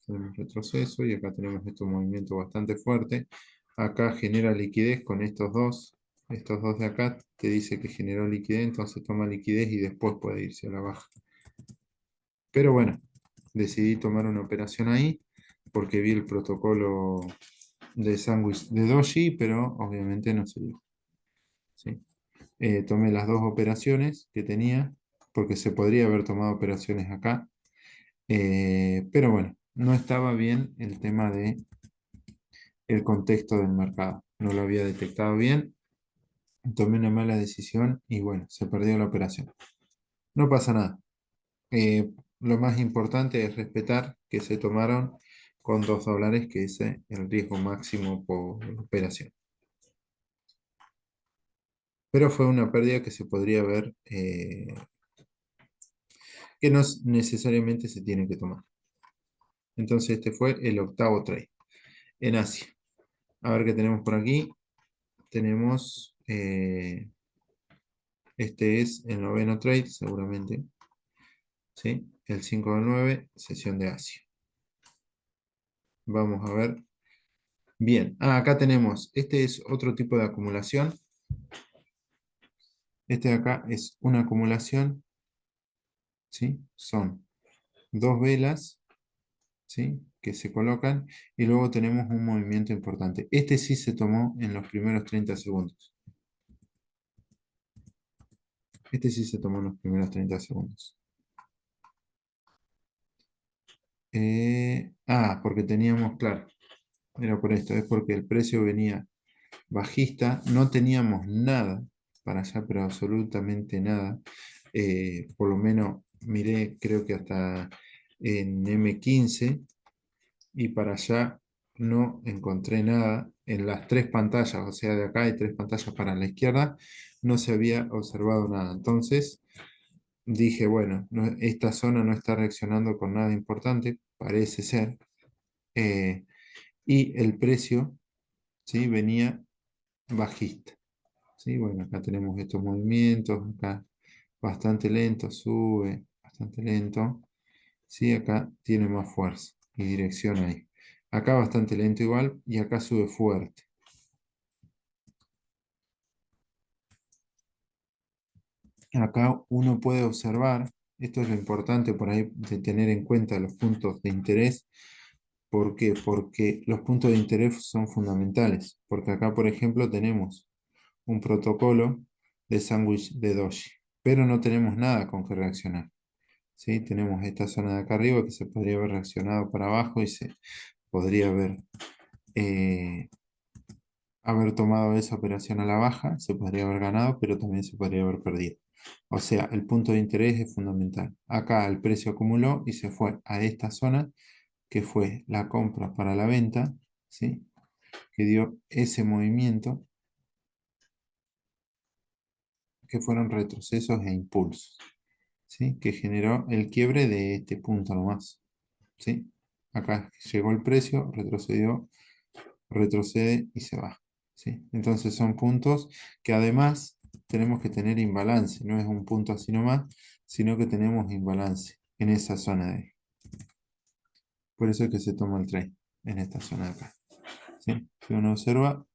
tenemos retroceso y acá tenemos este movimiento bastante fuerte. Acá genera liquidez con estos dos de acá te dice que generó liquidez, entonces toma liquidez y después puede irse a la baja. Pero bueno, decidí tomar una operación ahí porque vi el protocolo de sándwich de Doji, pero obviamente no se dio. ¿Sí? Tomé las dos operaciones que tenía, porque se podría haber tomado operaciones acá, pero bueno, no estaba bien el tema de el contexto del mercado. No lo había detectado bien, tomé una mala decisión y bueno, se perdió la operación. No pasa nada. Lo más importante es respetar que se tomaron con $2, que es el riesgo máximo por operación. Pero fue una pérdida que se podría ver, que no necesariamente se tiene que tomar. Entonces este fue el octavo trade en Asia. A ver qué tenemos por aquí. Tenemos, este es el noveno trade seguramente. ¿Sí? El 5 del 9, sesión de Asia. Vamos a ver. Bien, acá tenemos, este es otro tipo de acumulación. Este de acá es una acumulación, ¿sí? Son dos velas, ¿sí? Que se colocan y luego tenemos un movimiento importante. Este sí se tomó en los primeros 30 segundos. Este sí se tomó en los primeros 30 segundos. Porque teníamos, claro, era por esto, es porque el precio venía bajista, no teníamos nada para allá, pero absolutamente nada. Por lo menos miré, creo que hasta en M15 y para allá no encontré nada. En las tres pantallas, o sea, de acá hay tres pantallas para la izquierda, no se había observado nada. Entonces dije, bueno, esta zona no está reaccionando con nada importante, parece ser. eh, y el precio, ¿sí? Venía bajista. ¿Sí? Bueno, acá tenemos estos movimientos, acá bastante lento, sube, bastante lento. ¿Sí? Acá tiene más fuerza y dirección ahí. Acá bastante lento igual y acá sube fuerte. Acá uno puede observar, esto es lo importante por ahí de tener en cuenta los puntos de interés. ¿Por qué? Porque los puntos de interés son fundamentales. Porque acá, por ejemplo, tenemos un protocolo de sándwich de Doji, pero no tenemos nada con que reaccionar. ¿Sí? Tenemos esta zona de acá arriba que se podría haber reaccionado para abajo y se podría eh, haber tomado esa operación a la baja, se podría haber ganado, pero también se podría haber perdido. O sea, el punto de interés es fundamental. Acá el precio acumuló y se fue a esta zona, que fue la compra para la venta, ¿sí? Que dio ese movimiento, que fueron retrocesos e impulsos, ¿sí? Que generó el quiebre de este punto nomás. ¿Sí? Acá llegó el precio, retrocedió, retrocede y se va. ¿Sí? Entonces son puntos que además tenemos que tener imbalance, no es un punto así nomás, sino que tenemos imbalance en esa zona de ahí. Por eso es que se toma el trade en esta zona de acá. ¿Sí? Si uno observa,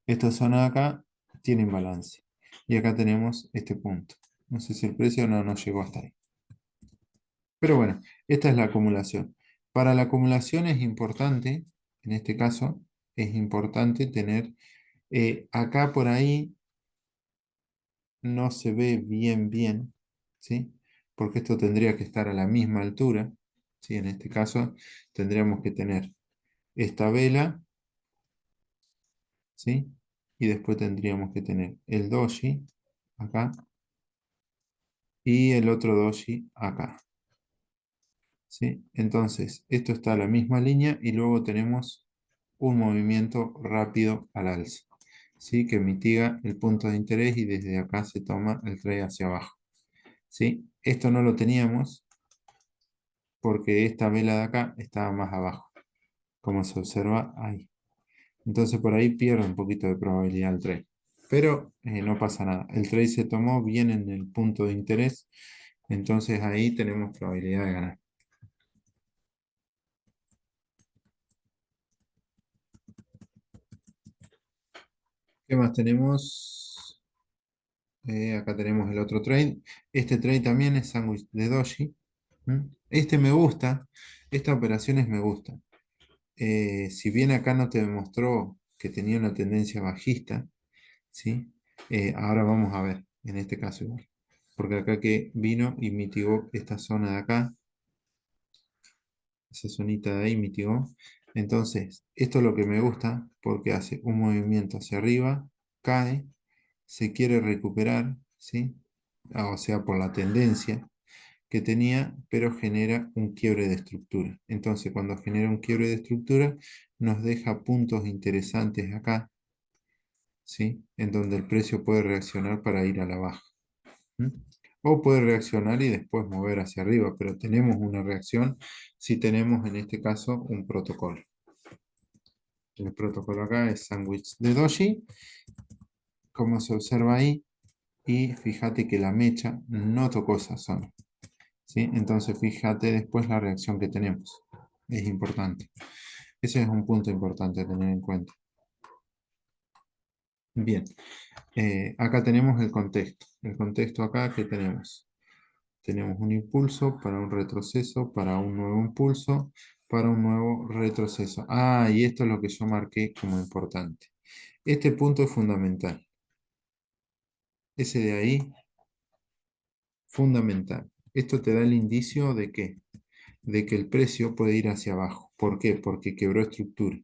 esta zona de acá tiene imbalance. Y acá tenemos este punto. No sé si el precio no llegó hasta ahí. Pero bueno, esta es la acumulación. Para la acumulación es importante, en este caso, es importante tener, acá por ahí no se ve bien, ¿sí? porque esto tendría que estar a la misma altura, ¿sí? En este caso tendríamos que tener esta vela, ¿sí? Y después tendríamos que tener el doji acá y el otro doji acá, ¿sí? Entonces, esto está a la misma línea y luego tenemos un movimiento rápido al alza, ¿sí? Que mitiga el punto de interés y desde acá se toma el trade hacia abajo, ¿sí? Esto no lo teníamos porque esta vela de acá estaba más abajo, como se observa ahí. Entonces por ahí pierde un poquito de probabilidad el trade. Pero no pasa nada. El trade se tomó bien en el punto de interés. Entonces ahí tenemos probabilidad de ganar. ¿Qué más tenemos? Acá tenemos el otro trade. Este trade también es sándwich de doji. ¿Mm? Este me gusta. Esta operación me gusta. Si bien acá no te demostró que tenía una tendencia bajista, ¿sí? Ahora vamos a ver, en este caso igual. Porque acá que vino y mitigó esta zona de acá, esa zonita de ahí mitigó. Entonces, esto es lo que me gusta porque hace un movimiento hacia arriba, cae, se quiere recuperar, ¿sí? O sea, por la tendencia que tenía, pero genera un quiebre de estructura. Entonces, cuando genera un quiebre de estructura, nos deja puntos interesantes acá, ¿sí? En donde el precio puede reaccionar para ir a la baja. ¿Mm? O puede reaccionar y después mover hacia arriba, pero tenemos una reacción si tenemos en este caso un protocolo. El protocolo acá es sándwich de doji, como se observa ahí, y fíjate que la mecha no tocó esa zona, ¿sí? Entonces fíjate después la reacción que tenemos. Es importante. Ese es un punto importante a tener en cuenta. Bien, acá tenemos el contexto. El contexto acá que tenemos. Tenemos un impulso para un retroceso, para un nuevo impulso, para un nuevo retroceso. Ah, y esto es lo que yo marqué como importante. Este punto es fundamental. Ese de ahí, fundamental. Esto te da el indicio de que, el precio puede ir hacia abajo. ¿Por qué? Porque quebró estructura.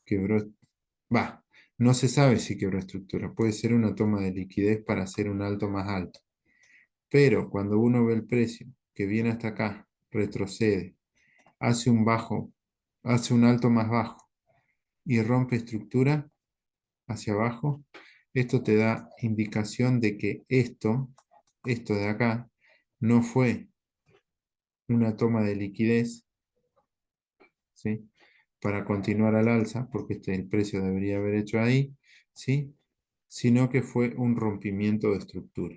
Quebró, va, no se sabe si quebró estructura. Puede ser una toma de liquidez para hacer un alto más alto. Pero cuando uno ve el precio que viene hasta acá, retrocede, hace un bajo, hace un alto más bajo y rompe estructura hacia abajo, esto te da indicación de que esto de acá, no fue una toma de liquidez, ¿sí? Para continuar al alza, porque el precio debería haber hecho ahí, ¿sí? Sino que fue un rompimiento de estructura,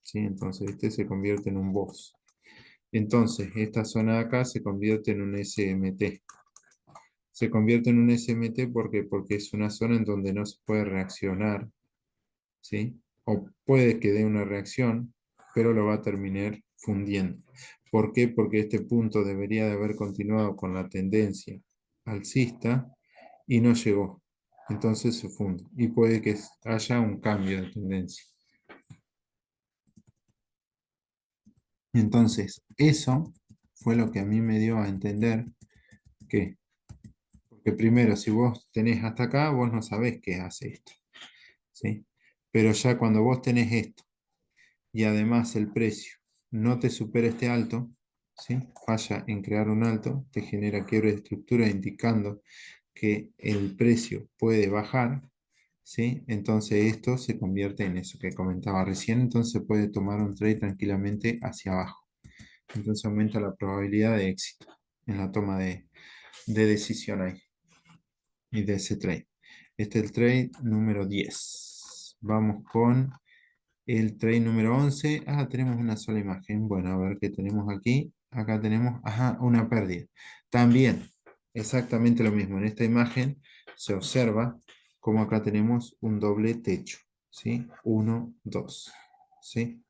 ¿sí? Entonces este se convierte en un boss. Entonces, esta zona de acá se convierte en un SMT. Se convierte en un SMT porque es una zona en donde no se puede reaccionar, ¿sí? O puede que dé una reacción, pero lo va a terminar fundiendo. ¿Por qué? Porque este punto debería de haber continuado con la tendencia alcista y no llegó. Entonces se funde y puede que haya un cambio de tendencia. Entonces, eso fue lo que a mí me dio a entender que, porque primero, si vos tenés hasta acá, vos no sabés qué hace esto, ¿sí? Pero ya cuando vos tenés esto y además el precio no te supera este alto, ¿sí? Falla en crear un alto, te genera quiebre de estructura indicando que el precio puede bajar, ¿sí? Entonces esto se convierte en eso que comentaba recién, entonces puede tomar un trade tranquilamente hacia abajo. Entonces aumenta la probabilidad de éxito en la toma de decisión ahí y de ese trade. Este es el trade número 10. Vamos con el trade número 11. Ah, tenemos una sola imagen. Bueno, a ver qué tenemos aquí. Acá tenemos, ajá, una pérdida. También, exactamente lo mismo. En esta imagen se observa como acá tenemos un doble techo. ¿Sí? 1, 2. ¿Sí?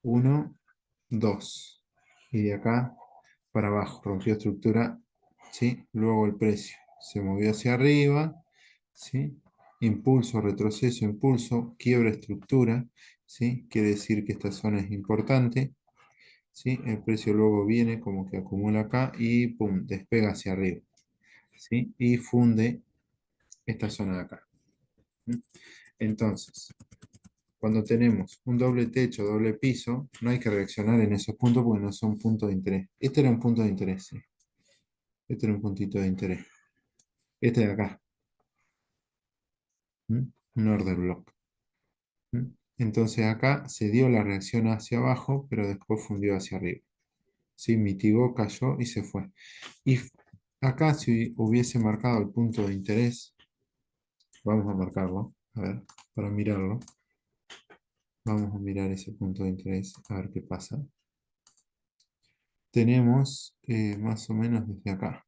1, 2. Y de acá para abajo, rompió estructura, ¿sí? Luego el precio se movió hacia arriba, ¿sí? impulso, retroceso, impulso, quiebra estructura, ¿sí? Quiere decir que esta zona es importante, ¿sí? El precio luego viene como que acumula acá y pum, despega hacia arriba, ¿sí? Y funde esta zona de acá. ¿Sí? Entonces, cuando tenemos un doble techo, doble piso, no hay que reaccionar en esos puntos porque no son puntos de interés. Este era un punto de interés, ¿sí? Este era un puntito de interés. Este de acá, ¿m? Un order block. ¿M? Entonces acá se dio la reacción hacia abajo, pero después fundió hacia arriba. ¿Sí? Mitigó, cayó y se fue. Y acá si hubiese marcado el punto de interés, vamos a marcarlo, a ver, para mirarlo. Vamos a mirar ese punto de interés, a ver qué pasa. Tenemos más o menos desde acá.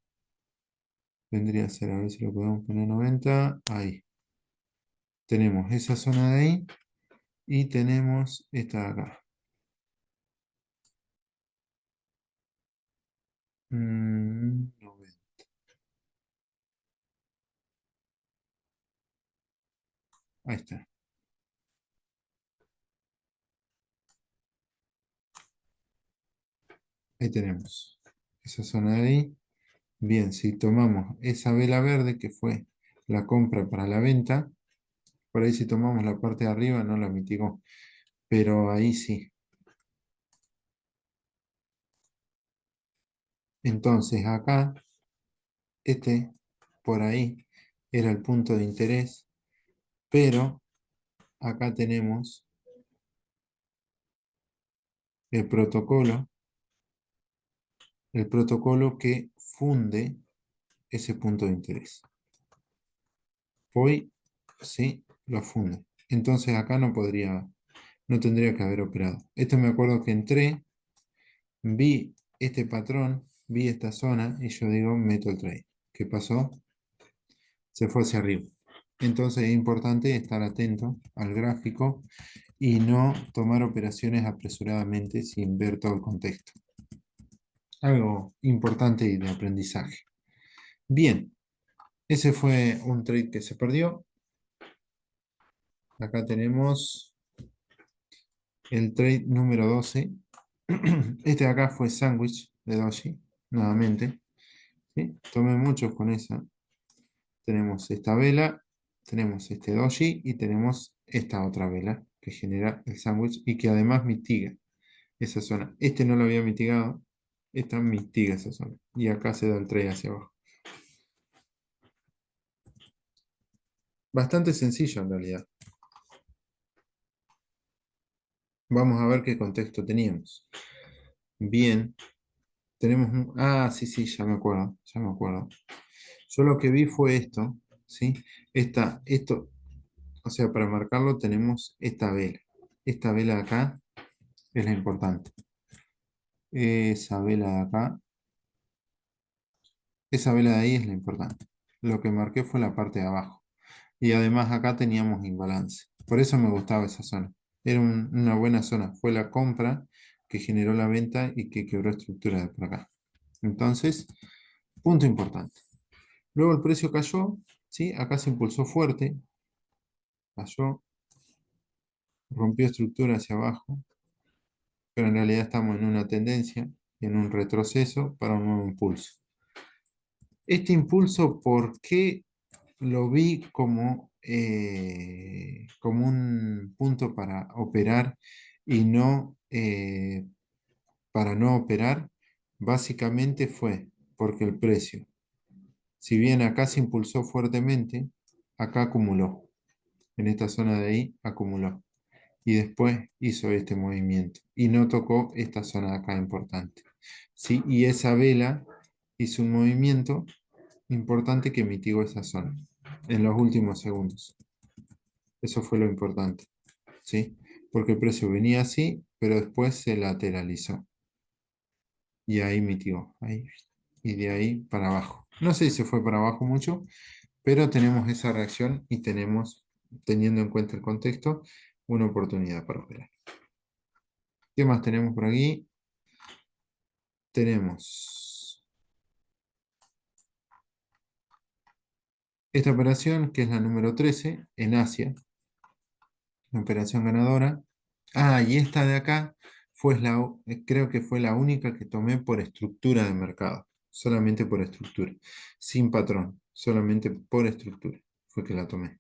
Vendría a ser, a ver si lo podemos poner 90. Ahí. Tenemos esa zona de ahí y tenemos esta de acá. 90. Ahí está. Ahí tenemos esa zona de ahí. Bien, si tomamos esa vela verde que fue la compra para la venta, por ahí si tomamos la parte de arriba no la mitigó, pero ahí sí. Entonces acá, este por ahí era el punto de interés, pero acá tenemos el protocolo que funde ese punto de interés. Hoy sí lo funde. Entonces acá no tendría que haber operado. Esto me acuerdo que entré, vi este patrón, vi esta zona y yo digo, meto el trade. ¿Qué pasó? Se fue hacia arriba. Entonces es importante estar atento al gráfico y no tomar operaciones apresuradamente sin ver todo el contexto. Algo importante y de aprendizaje. Bien, ese fue un trade que se perdió. Acá tenemos el trade número 12. Este de acá fue sándwich de Doji, nuevamente. ¿Sí? Tomé muchos con esa. Tenemos esta vela, tenemos este Doji y tenemos esta otra vela que genera el sándwich y que además mitiga esa zona. Este no lo había mitigado, esta mitiga esa zona. Y acá se da el trade hacia abajo. Bastante sencillo en realidad. Vamos a ver qué contexto teníamos. Bien, tenemos un... Ah, sí, sí, ya me acuerdo, ya me acuerdo. Yo lo que vi fue esto, ¿sí? Esto, o sea, para marcarlo tenemos esta vela. Esta vela de acá es la importante. Esa vela de acá, esa vela de ahí es la importante. Lo que marqué fue la parte de abajo. Y además acá teníamos imbalance. Por eso me gustaba esa zona. Era una buena zona. Fue la compra que generó la venta y que quebró estructura de por acá. Entonces, punto importante. Luego el precio cayó, ¿sí? Acá se impulsó fuerte, cayó, rompió estructura hacia abajo, pero en realidad estamos en una tendencia, en un retroceso para un nuevo impulso. Este impulso, ¿por qué lo vi como un punto para operar y no para no operar? Básicamente fue porque el precio, si bien acá se impulsó fuertemente, acá acumuló. En esta zona de ahí acumuló. Y después hizo este movimiento. Y no tocó esta zona de acá importante. ¿Sí? Y esa vela hizo un movimiento importante que mitigó esa zona en los últimos segundos. Eso fue lo importante. ¿Sí? Porque el precio venía así, pero después se lateralizó. Y ahí mitigó. Ahí. Y de ahí para abajo. No sé si se fue para abajo mucho, pero tenemos esa reacción y tenemos, teniendo en cuenta el contexto, una oportunidad para operar. ¿Qué más tenemos por aquí? Tenemos Esta operación, que es la número 13 en Asia, la operación ganadora. Ah, y esta de acá creo que fue la única que tomé por estructura de mercado, solamente por estructura, sin patrón, solamente por estructura fue que la tomé.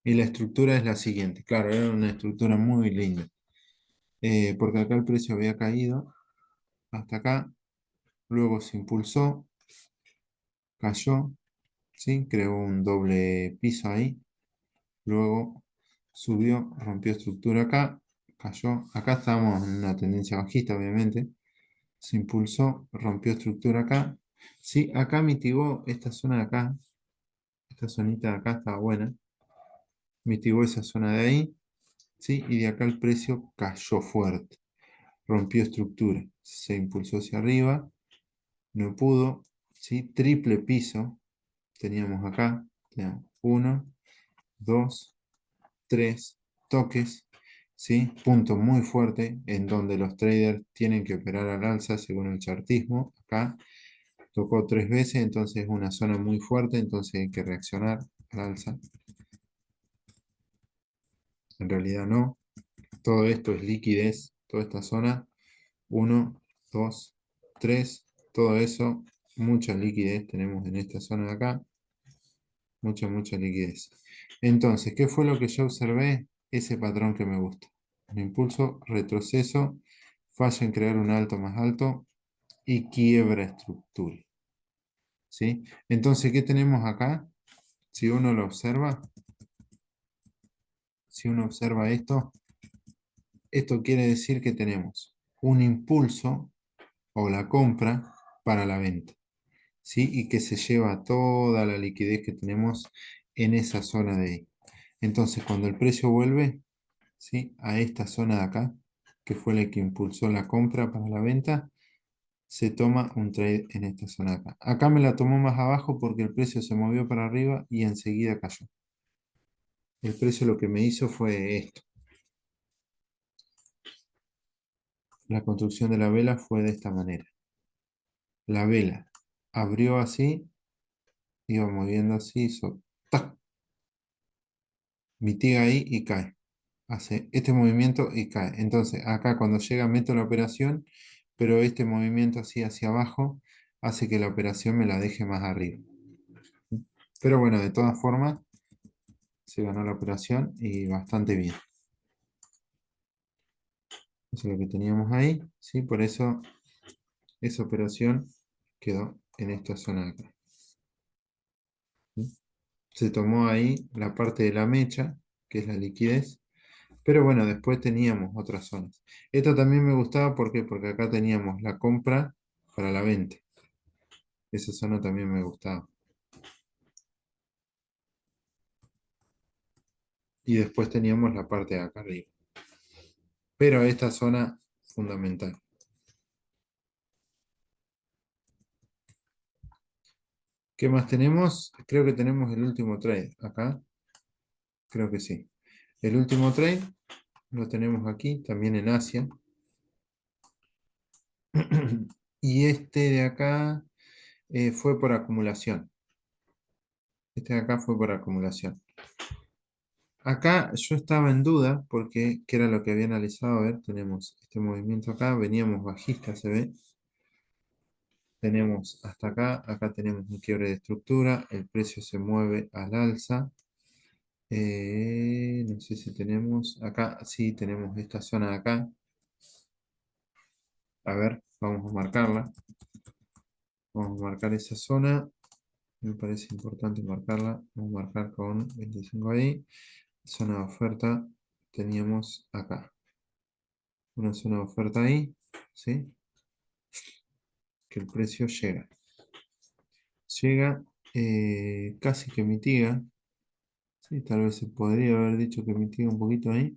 Y la estructura es la siguiente, claro, era una estructura muy linda, porque acá el precio había caído hasta acá, luego se impulsó, cayó, ¿sí? Creó un doble piso ahí, luego subió, rompió estructura acá, cayó, acá estábamos en una tendencia bajista, obviamente, se impulsó, rompió estructura acá, sí, acá mitigó esta zona de acá, esta zonita de acá estaba buena, mitigó esa zona de ahí, sí, y de acá el precio cayó fuerte, rompió estructura, se impulsó hacia arriba, no pudo, sí, triple piso, teníamos acá, teníamos uno, dos, tres toques, ¿sí? Punto muy fuerte en donde los traders tienen que operar al alza según el chartismo. Acá tocó 3 veces, entonces es una zona muy fuerte, entonces hay que reaccionar al alza. En realidad no. Todo esto es liquidez, toda esta zona. Uno, dos, tres, todo eso, mucha liquidez tenemos en esta zona de acá. Mucha liquidez. Entonces, ¿qué fue lo que yo observé? Ese patrón que me gusta. Un impulso, retroceso, falla en crear un alto más alto y quiebra estructura. ¿Sí? Entonces, ¿qué tenemos acá? Si uno lo observa, si uno observa esto quiere decir que tenemos un impulso o la compra para la venta. ¿Sí? Y que se lleva toda la liquidez que tenemos en esa zona de ahí. Entonces, cuando el precio vuelve, ¿sí? A esta zona de acá, que fue la que impulsó la compra para la venta, se toma un trade en esta zona de acá. Acá me la tomó más abajo porque el precio se movió para arriba y enseguida cayó. El precio lo que me hizo fue esto. La construcción de la vela fue de esta manera. La vela abrió así, iba moviendo así, hizo ¡tac! Mitiga ahí y cae. Hace este movimiento y cae. Entonces, acá cuando llega meto la operación, pero este movimiento así hacia abajo hace que la operación me la deje más arriba. Pero bueno, de todas formas, se ganó la operación y bastante bien. Eso es lo que teníamos ahí, ¿sí? Por eso esa operación quedó en esta zona de acá. ¿Sí? Se tomó ahí la parte de la mecha, que es la liquidez. Pero bueno, después teníamos otras zonas. Esto también me gustaba, ¿por qué? Porque acá teníamos la compra para la venta. Esa zona también me gustaba. Y después teníamos la parte de acá arriba. Pero esta zona fundamental. ¿Qué más tenemos? Creo que tenemos el último trade. Acá, creo que sí. El último trade lo tenemos aquí, también en Asia. Y este de acá fue por acumulación. Este de acá fue por acumulación. Acá yo estaba en duda porque, ¿qué era lo que había analizado? A ver, tenemos este movimiento acá, veníamos bajista, se ve. Tenemos hasta acá, acá tenemos un quiebre de estructura, el precio se mueve al alza. No sé si tenemos acá, sí, tenemos esta zona de acá. A ver, vamos a marcarla. Vamos a marcar esa zona. Me parece importante marcarla. Vamos a marcar con 25 ahí. Zona de oferta teníamos acá. Una zona de oferta ahí, ¿sí? Que el precio llega. Llega, casi que mitiga. Sí, tal vez se podría haber dicho que mitiga un poquito ahí.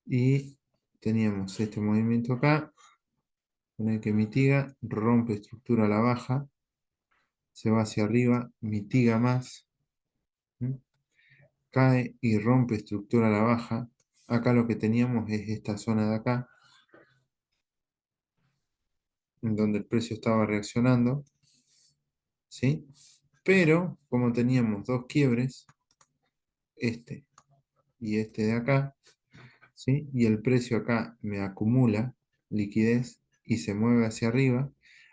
Y teníamos este movimiento acá, con el que mitiga, rompe estructura a la baja, se va hacia arriba, mitiga más, ¿m? Cae y rompe estructura a la baja. Acá lo que teníamos es esta zona de acá, en donde el precio estaba reaccionando, ¿sí? Pero como teníamos dos quiebres, este y este de acá, ¿sí? Y el precio acá me acumula liquidez y se mueve hacia arriba,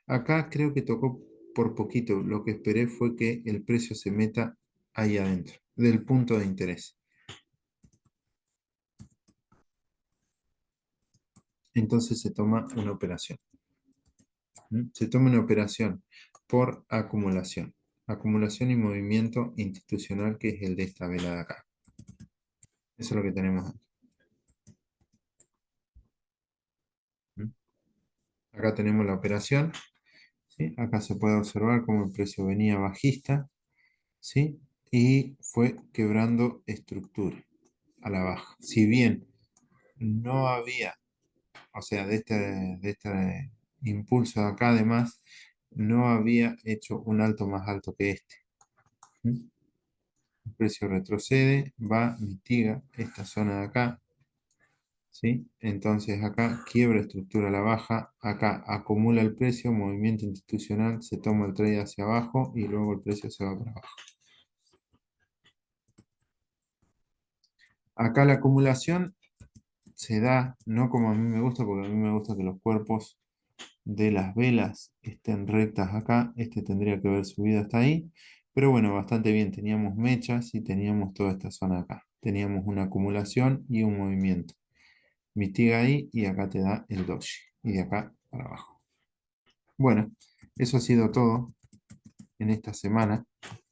acá creo que tocó por poquito. Lo que esperé fue que el precio se meta ahí adentro, del punto de interés. Entonces se toma una operación. Se toma una operación por acumulación. Acumulación y movimiento institucional, que es el de esta vela de acá. Eso es lo que tenemos aquí. Acá tenemos la operación, ¿sí? Acá se puede observar cómo el precio venía bajista, ¿sí? Y fue quebrando estructura a la baja. Si bien no había, o sea, de este impulso de acá además, no había hecho un alto más alto que este. ¿Mm? El precio retrocede, va, mitiga esta zona de acá, ¿sí? Entonces acá quiebra estructura a la baja, acá acumula el precio, movimiento institucional, se toma el trade hacia abajo y luego el precio se va para abajo. Acá la acumulación se da, no como a mí me gusta, porque a mí me gusta que los cuerpos de las velas estén rectas acá. Este tendría que haber subido hasta ahí, pero bueno, bastante bien. Teníamos mechas y teníamos toda esta zona acá. Teníamos una acumulación y un movimiento. Mitiga ahí y acá te da el doji. Y de acá para abajo. Bueno, eso ha sido todo en esta semana.